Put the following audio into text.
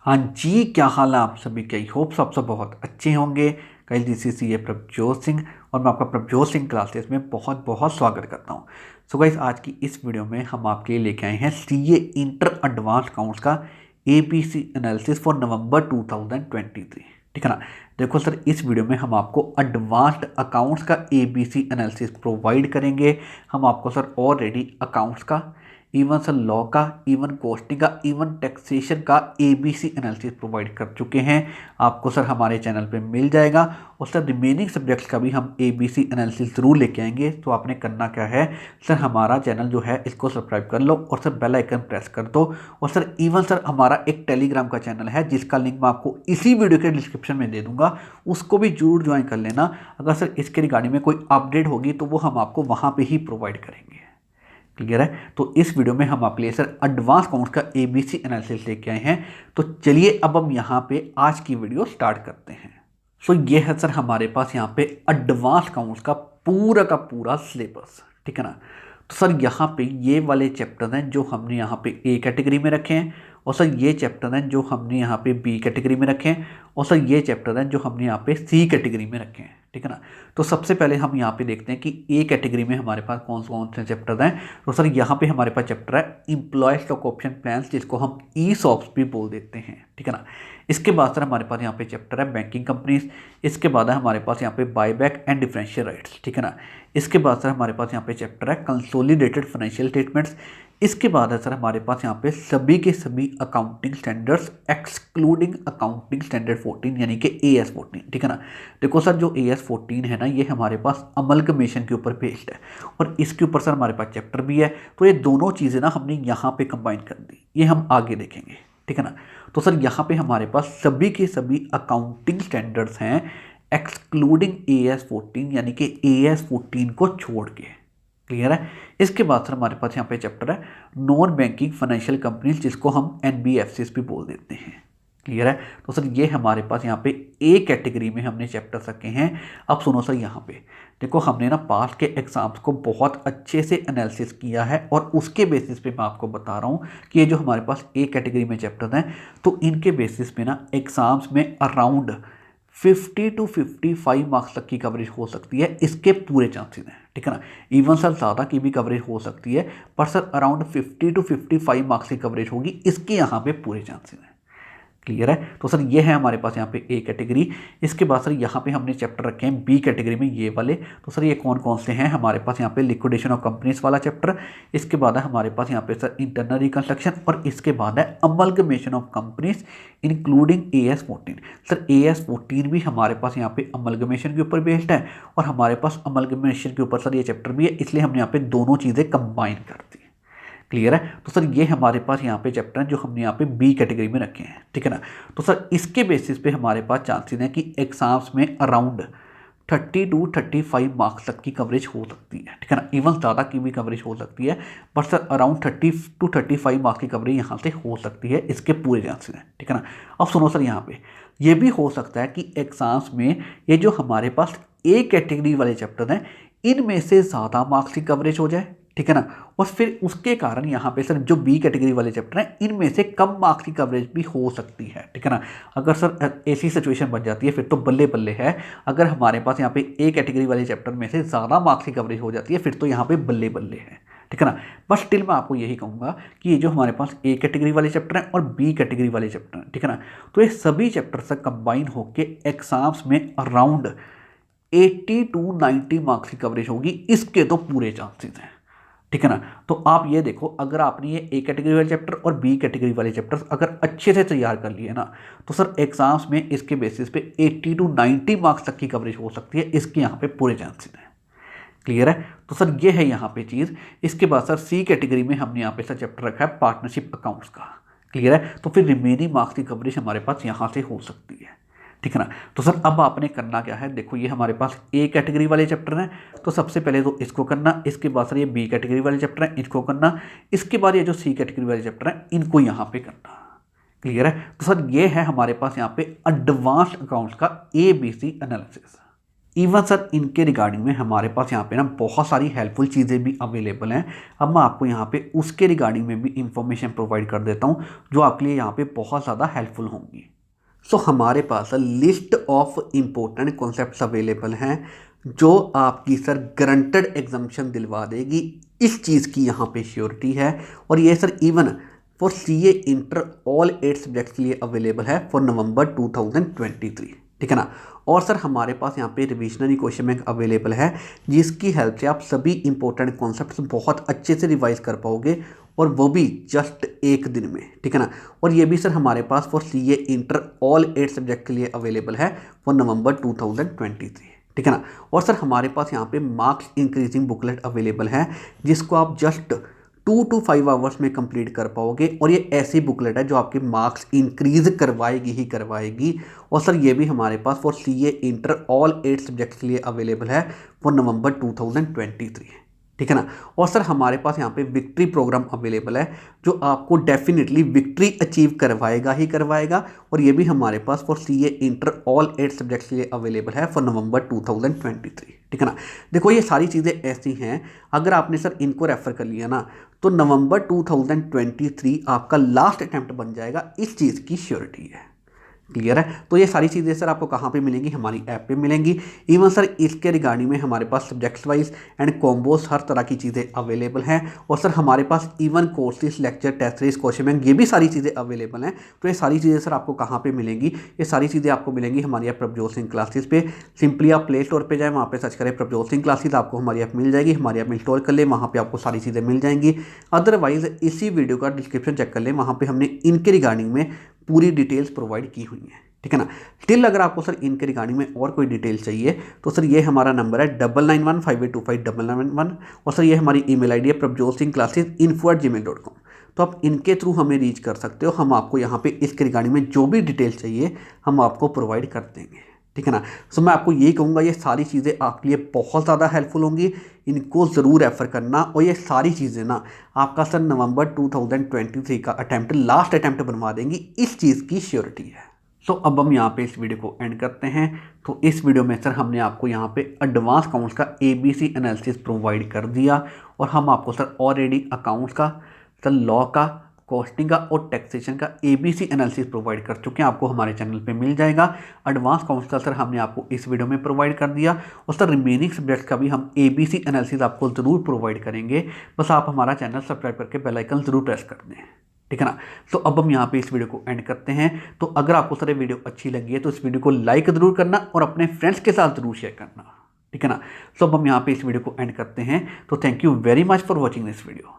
हाँ जी, क्या हाल है आप सभी के? आई होप आप सब बहुत अच्छे होंगे। कल दिस इज ये प्रभजोत सिंह और मैं आपका प्रभजोत सिंह क्लासेस में बहुत बहुत स्वागत करता हूँ। सो गाइस, आज की इस वीडियो में हम आपके लिए लेके आए हैं सीए इंटर एडवांस अकाउंट्स का एबीसी एनालिसिस फॉर नवंबर 2023। ठीक है ना। देखो सर, इस वीडियो में हम आपको एडवांस्ड अकाउंट्स का एबीसी एनालिसिस प्रोवाइड करेंगे। हम आपको सर ऑलरेडी अकाउंट्स का, इवन सर लॉ का, इवन कॉस्टिंग का, इवन टैक्सेशन का एबीसी एनालिसिस प्रोवाइड कर चुके हैं। आपको सर हमारे चैनल पे मिल जाएगा। और सर रिमेनिंग सब्जेक्ट्स का भी हम एबीसी एनालिसिस ज़रूर लेके आएंगे। तो आपने करना क्या है सर, हमारा चैनल जो है इसको सब्सक्राइब कर लो और सर बेल आइकन प्रेस कर दो। और सर इवन सर हमारा एक टेलीग्राम का चैनल है जिसका लिंक मैं आपको इसी वीडियो के डिस्क्रिप्शन में दे दूंगा, उसको भी जरूर ज्वाइन कर लेना। अगर सर इसके रिगार्डिंग में कोई अपडेट होगी तो वो हम आपको वहाँ पर ही प्रोवाइड करेंगे। क्लियर है? तो इस वीडियो में हम आपके लिए सर एडवांस अकाउंट्स का एबीसी एनालिसिस लेके आए हैं। तो चलिए अब हम यहाँ पे आज की वीडियो स्टार्ट करते हैं। सो ये है सर हमारे पास यहाँ पे एडवांस अकाउंट्स का पूरा सिलेबस। ठीक है ना। तो सर यहाँ पे ये वाले चैप्टर हैं जो हमने यहाँ पे ए कैटेगरी में रखे हैं, और सर ये चैप्टर हैं जो हमने यहाँ पे बी कैटेगरी में रखे हैं, और सर ये चैप्टर हैं जो हमने यहाँ पे सी कैटेगरी में रखे हैं। ठीक है ना। तो सबसे पहले हम यहाँ पे देखते हैं कि ए कैटेगरी में हमारे पास कौन कौन से चैप्टर हैं। तो सर यहाँ पे हमारे पास चैप्टर है एम्प्लॉय स्टॉक ऑप्शन प्लान्स, जिसको हम ई सॉप्स भी बोल देते हैं। ठीक है ना। इसके बाद सर हमारे पास यहाँ पे चैप्टर है बैंकिंग कंपनीज। इसके बाद है हमारे पास यहाँ पे बायबैक एंड डिफरेंशियल राइट्स। ठीक है ना। इसके बाद सर हमारे पास यहाँ पे चैप्टर है कंसोलिडेटेड फाइनेंशियल स्टेटमेंट्स। इसके बाद है सर हमारे पास यहाँ पे सभी के सभी accounting standards excluding accounting standard 14 यानी कि AS 14। ठीक है ना। देखो सर, जो AS 14 है ना, ये हमारे पास अमलगमेशन के ऊपर बेस्ड है और इसके ऊपर सर हमारे पास चैप्टर भी है। तो ये दोनों चीज़ें ना हमने यहाँ पे कंबाइन कर दी, ये हम आगे देखेंगे। ठीक है ना। तो सर यहाँ पे हमारे पास सभी के सभी अकाउंटिंग स्टैंडर्ड्स हैं एक्सक्लूडिंग AS 14 यानी कि AS 14 को छोड़ के। क्लियर है? इसके बाद सर हमारे पास यहाँ पे चैप्टर है नॉन बैंकिंग फाइनेंशियल कंपनीज, जिसको हम NBFCs भी बोल देते हैं। क्लियर है? तो सर ये हमारे पास यहाँ पे ए कैटेगरी में हमने चैप्टर रखे हैं। अब सुनो सर, यहाँ पे देखो हमने ना पास के एग्जाम्स को बहुत अच्छे से एनालिसिस किया है और उसके बेसिस पे मैं आपको बता रहा हूँ कि ये जो हमारे पास ए कैटेगरी में चैप्टर हैं, तो इनके बेसिस पे ना एग्जाम्स में अराउंड 50 to 55 मार्क्स तक की कवरेज हो सकती है। इसके पूरे चांसेस हैं। ठीक है ना। इवन सर ज़्यादा की भी कवरेज हो सकती है, पर सर अराउंड 50 to 55 मार्क्स की कवरेज होगी, इसके यहाँ पे पूरे चांसेस हैं। क्लियर है? तो सर ये है हमारे पास यहाँ पे ए कैटेगरी। इसके बाद सर यहाँ पे हमने चैप्टर रखे हैं बी कैटेगरी में, ये वाले। तो सर ये कौन कौन से हैं हमारे पास? यहाँ पे लिक्विडेशन ऑफ कंपनीज वाला चैप्टर। इसके बाद है हमारे पास यहाँ पे सर इंटरनल रिकंस्ट्रक्शन, और इसके बाद है amalgamation of companies including AS 14। Sir AS 14 भी हमारे पास यहाँ पे अमलगमेशन के ऊपर बेस्ड है और हमारे पास अमलगमेशन के ऊपर सर ये चैप्टर भी है, इसलिए हमने यहाँ पे दोनों चीज़ें कंबाइन कर दी। क्लियर है? तो सर ये हमारे पास यहाँ पे चैप्टर हैं जो हमने यहाँ पे बी कैटेगरी में रखे हैं। ठीक है ना। तो सर इसके बेसिस पे हमारे पास चांसेस हैं कि एग्जाम्स में अराउंड 30 to 35 मार्क्स तक की कवरेज हो सकती है। ठीक है ना। इवन ज़्यादा की भी कवरेज हो सकती है, but sir around 30 to 35 marks की कवरेज यहाँ से हो सकती है, इसके पूरे चांसेस हैं। ठीक है ना। अब सुनो सर, यहाँ पे ये भी हो सकता है कि एग्जाम्स में ये जो हमारे पास ए कैटेगरी वाले चैप्टर हैं, इनमें से ज़्यादा मार्क्स की कवरेज हो जाए। ठीक है ना। और फिर उसके कारण यहाँ पे सर जो बी कैटेगरी वाले चैप्टर हैं, इनमें से कम मार्क्स की कवरेज भी हो सकती है। ठीक है ना। अगर सर ऐसी सिचुएशन बन जाती है फिर तो बल्ले बल्ले है। अगर हमारे पास यहाँ पे ए कैटेगरी वाले चैप्टर में से ज़्यादा मार्क्स की कवरेज हो जाती है फिर तो यहाँ पे बल्ले बल्ले है। ठीक है ना। बस स्टिल मैं आपको यही कहूँगा कि ये जो हमारे पास ए कैटेगरी वाले चैप्टर हैं और बी कैटेगरी वाले चैप्टर हैं, ठीक है ना, तो ये सभी चैप्टर से कंबाइन होकर एग्जाम्स में अराउंड 80 to 90 मार्क्स की कवरेज होगी, इसके तो पूरे चांसेस हैं। ठीक है ना। तो आप ये देखो, अगर आपने ये ए कैटेगरी वाले चैप्टर और बी कैटेगरी वाले चैप्टर्स अगर अच्छे से तैयार कर लिए ना, तो सर एग्जाम्स में इसके बेसिस पे 80 to 90 मार्क्स तक की कवरेज हो सकती है, इसके यहाँ पे पूरे चांसेस हैं। क्लियर है? तो सर ये है यहाँ पे चीज़। इसके बाद सर सी कैटेगरी में हमने यहाँ पे सर चैप्टर रखा है पार्टनरशिप अकाउंट्स का। क्लियर है? तो फिर रिमेनिंग मार्क्स की कवरेज हमारे पास यहाँ से हो सकती है। ठीक है ना। तो सर अब आपने करना क्या है, देखो ये हमारे पास ए कैटेगरी वाले चैप्टर हैं, तो सबसे पहले तो इसको करना। इसके बाद सर ये बी कैटेगरी वाले चैप्टर हैं, इसको करना। इसके बाद ये जो सी कैटेगरी वाले चैप्टर हैं, इनको यहाँ पे करना। क्लियर है? तो सर ये है हमारे पास यहाँ पे एडवांस अकाउंट्स का ABC एनालिसिस। इवन सर इनके रिगार्डिंग में हमारे पास यहाँ पे ना बहुत सारी हेल्पफुल चीज़ें भी अवेलेबल हैं। अब मैं आपको यहाँ पे उसके रिगार्डिंग में भी इंफॉर्मेशन प्रोवाइड कर देता हूँ जो आपके लिए यहाँ पे बहुत ज़्यादा हेल्पफुल होंगी। सो हमारे पास list of important concepts available हैं जो आपकी सर गारंटेड एग्जाम्पशन दिलवा देगी, इस चीज़ की यहाँ पे श्योरिटी है। और ये sir even for CA inter all 8 subjects के लिए अवेलेबल है फॉर नवंबर 2023, ठीक है ना। और सर हमारे पास यहाँ पे रिविजनरी क्वेश्चन बैंक अवेलेबल है जिसकी हेल्प से आप सभी इंपॉर्टेंट कॉन्सेप्ट्स बहुत अच्छे से रिवाइज कर पाओगे और वो भी जस्ट एक दिन में, ठीक है ना। और ये भी सर हमारे पास for CA inter all 8 subject के लिए अवेलेबल है फॉर नवंबर 2023, ठीक है ना। और सर हमारे पास यहाँ पे मार्क्स इंक्रीजिंग बुकलेट अवेलेबल है जिसको आप जस्ट 2 to 5 आवर्स में कंप्लीट कर पाओगे। और ये ऐसी बुकलेट है जो आपके मार्क्स इंक्रीज करवाएगी ही करवाएगी। और सर ये भी हमारे पास for CA inter all 8 subjects के लिए अवेलेबल है फॉर नवंबर 2023, ठीक है ना। और सर हमारे पास यहाँ पे विक्ट्री प्रोग्राम अवेलेबल है जो आपको डेफिनेटली विक्ट्री अचीव करवाएगा ही करवाएगा। और ये भी हमारे पास for CA inter all 8 subjects के लिए अवेलेबल है फॉर नवंबर 2023, ठीक है ना। देखो ये सारी चीज़ें ऐसी हैं, अगर आपने सर इनको रेफ़र कर लिया ना तो नवंबर 2023 आपका लास्ट अटैम्प्ट बन जाएगा, इस चीज़ की श्योरिटी है। क्लियर है। तो ये सारी चीज़ें सर आपको कहाँ पे मिलेंगी, हमारी ऐप पे मिलेंगी। इवन सर इसके रिगार्डिंग में हमारे पास सब्जेक्ट्स वाइज एंड कॉम्बोज हर तरह की चीज़ें अवेलेबल हैं। और सर हमारे पास even courses, lecture, test series, question bank, ये भी सारी चीज़ें अवेलेबल हैं। तो ये सारी चीज़ें सर आपको कहाँ पर मिलेंगी, ये सारी चीज़ें आपको मिलेंगी हमारी ऐप प्रभजोत सिंह क्लासेस पे। सिंपली आप प्ले स्टोर पर जाएँ, वहाँ पर सर्च करें प्रभजोत सिंह क्लासेस, आपको हमारी ऐप मिल जाएगी। हमारी ऐप इंस्टॉल कर लें, वहाँ पर आपको सारी चीज़ें मिल जाएंगी। अदरवाइज इसी वीडियो का डिस्क्रिप्शन चेक कर लें, वहाँ पर हमने इनके रिगार्डिंग में पूरी डिटेल्स प्रोवाइड की हुई हैं, ठीक है ना। स्टिल अगर आपको सर इनके रिगार्डिंग में और कोई डिटेल चाहिए तो सर ये हमारा नंबर है 9915825911। और सर ये हमारी ईमेल आईडी है prabjotsinghclassesinfo@gmail.com। तो आप इनके थ्रू हमें रीच कर सकते हो। हम आपको यहाँ पे इसके रिगार्डिंग में जो भी डिटेल चाहिए हम आपको प्रोवाइड कर देंगे, ठीक है ना। सो मैं आपको यही कहूँगा, ये सारी चीज़ें आपके लिए बहुत ज़्यादा हेल्पफुल होंगी, इनको ज़रूर रेफ़र करना। और ये सारी चीज़ें ना आपका सर नवंबर 2023 का अटैम्प्ट लास्ट अटैम्प्ट बनवा देंगी, इस चीज़ की श्योरिटी है। सो अब हम यहाँ पे इस वीडियो को एंड करते हैं। तो इस वीडियो में सर हमने आपको यहाँ पे एडवांस अकाउंट्स का ABC एनालिसिस प्रोवाइड कर दिया और हम आपको सर ऑलरेडी अकाउंट्स का, सर लॉ का, कॉस्टिंग का और टैक्सेशन का ABC एनालिसिस प्रोवाइड कर चुके हैं, आपको हमारे चैनल पे मिल जाएगा। एडवांस अकाउंट्स का सर हमने आपको इस वीडियो में प्रोवाइड कर दिया और सर रिमेनिंग सब्जेक्ट्स का भी हम ABC एनालिसिस आपको ज़रूर प्रोवाइड करेंगे। बस आप हमारा चैनल सब्सक्राइब करके बेल आइकन ज़रूर प्रेस कर दें, ठीक है ना। तो अब हम यहाँ पे इस वीडियो को एंड करते हैं। तो अगर आपको सर वीडियो अच्छी लगी है तो इस वीडियो को लाइक ज़रूर करना और अपने फ्रेंड्स के साथ ज़रूर शेयर करना, ठीक है ना। तो अब हम यहाँ पे इस वीडियो को एंड करते हैं। तो thank you very much for watching this video.